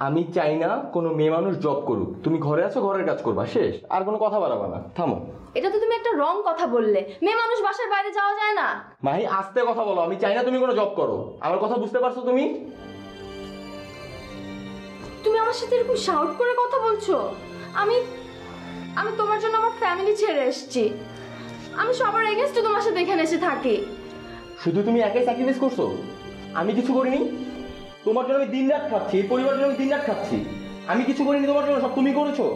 আমি চাই না কোনো মেয়ে মানুষ জব করুক। তুমি ঘরে আছো, ঘরের কাজ করবা, শেষ। আর কোনো কথা বাড়াবা না, থামো। এটা তো তুমি একটা রং কথা বললে। মেয়ে মানুষ বাসার বাইরে যাওয়া যায় না। মাহি আস্তে কথা বলো। আমি চাই না তুমি কোনো জব করো। আমার কথা বুঝতে পারছো তুমি? তুমি আমার সাথে এরকম শাউট করে কথা বলছো? আমি আমি তোমার জন্য আমার ফ্যামিলি ছেড়ে এসেছি। আমি সবার এগেইনস্টে তোমার সাথে এখানে এসে থাকি। শুধু তুমি একাই স্যাক্রিফাইস করছো, আমি কিছু করিনি। তোমার জন্য আমি দিন রাত খাচ্ছি, এই পরিবারের জন্য আমি দিন রাত খাচ্ছি। আমি কিছু করিনি তোমার জন্য, সব তুমি করেছো।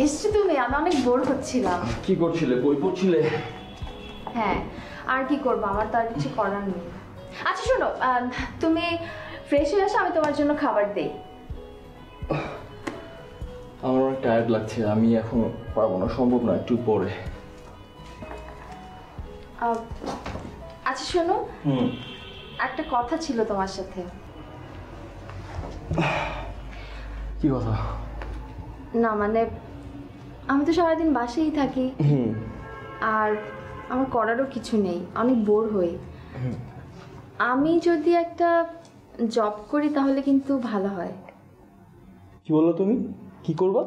এসছি তুমি? আমি অনেক বোর হচ্ছিলাম। কি করছিলে? বই পড়ছিলে? হ্যাঁ, আর কি করবো, আমার তো আর কিছু করার নেই। আচ্ছা শোনো, তুমি ফ্রেশ হয়ে আসো, আমি তোমার জন্য খাবার দেই। আমার অনেক টায়ার্ড লাগছে, আমি এখন পারবো না, সম্ভব না, একটু পরে। আচ্ছা শোনো, একটা কথা ছিল তোমার সাথে। কি কথা? না মানে, আমি তো সারাদিন বাসায় থাকি, আর আমার করারও কিছু নেই, অনেক বোর হই। আমি যদি একটা জব করি তাহলে কিন্তু ভালো হয়। কি বললো তুমি? কি করবা?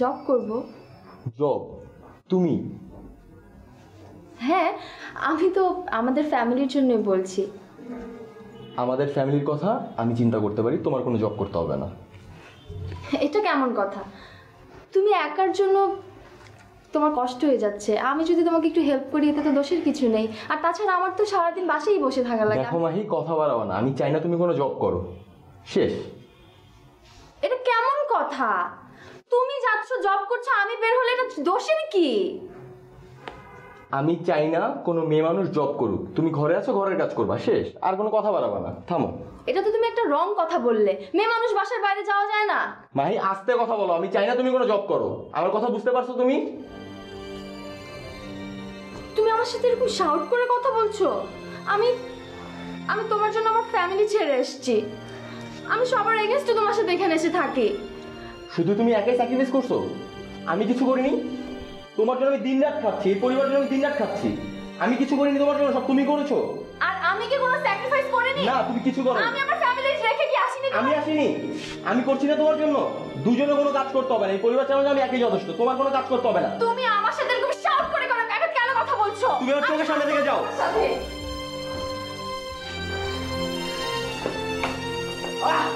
জব করব। জব? তুমি? হ্যাঁ, আমি তো আমাদের ফ্যামিলির জন্যই বলছি। আমাদের ফ্যামিলির কথা আমি চিন্তা করতে পারি, তোমার কোনো জব করতে হবে না। এটা কেমন কথা? তুমি একার জন্য তোমার কষ্ট হয়ে যাচ্ছে, আমি যদি তোমাকে একটু হেল্প করি এতে তো দোষের কিছু নেই। আর তাছাড়া আমার তো সারাদিন বাসায় বসে থাকা লাগে। দেখো মাহি, কথা বাড়াবো না, আমি চাই না তুমি কোনো জব করো, শেষ। এটা কেমন কথা? তুমি যাচ্ছ, জব করছো, আমি বের হলে এটা দোষের কি? আমি চাই না কোনো মেয়ে মানুষ জব করুক। তুমি ঘরে আছো, ঘরের কাজ করবা, শেষ। আর কোনো কথা বাড়াবা না, থামো। এটা তো তুমি একটা রং কথা বললে। মেয়ে মানুষ বাসার বাইরে যাওয়া যায় না। মাহি আস্তে কথা বলো। আমি চাই না তুমি কোনো জব করো। আমার কথা বুঝতে পারছো তুমি? তুমি আমার সাথে এরকম শাউট করে কথা বলছো? আমি আমি তোমার জন্য আমার ফ্যামিলি ছেড়ে এসেছি। আমি সবার এগেইনস্টে তোমার সাথে এখানে এসে থাকি। শুধু তুমি একাই স্যাক্রিফাইস করছো, আমি কিছু করিনি। তোমার জন্য আমি দিন রাত খাচ্ছি, এই পরিবারের জন্য আমি দিন রাত খাচ্ছি। আমি কিছু করিনি তোমার জন্য, সব তুমি করেছো। আর আমি কি কোনো স্যাক্রিফাইস করিনি? না, তুমি কিছু করো। আমি আমার ফ্যামিলি রেখে কি আসিনি? আমি আসিনি, আমি করছি না তোমার জন্য। দুজনে কোনো কাজ করতে হবে না, এই পরিবার চালানো আমি একই যথেষ্ট। তোমার কোনো কাজ করতে হবে না। তুমি আমার সাথে এরকম শাউট করে কেন কথা বলছো? তুমি আমার চোখের সামনে থেকে যাও। সাথে আহ!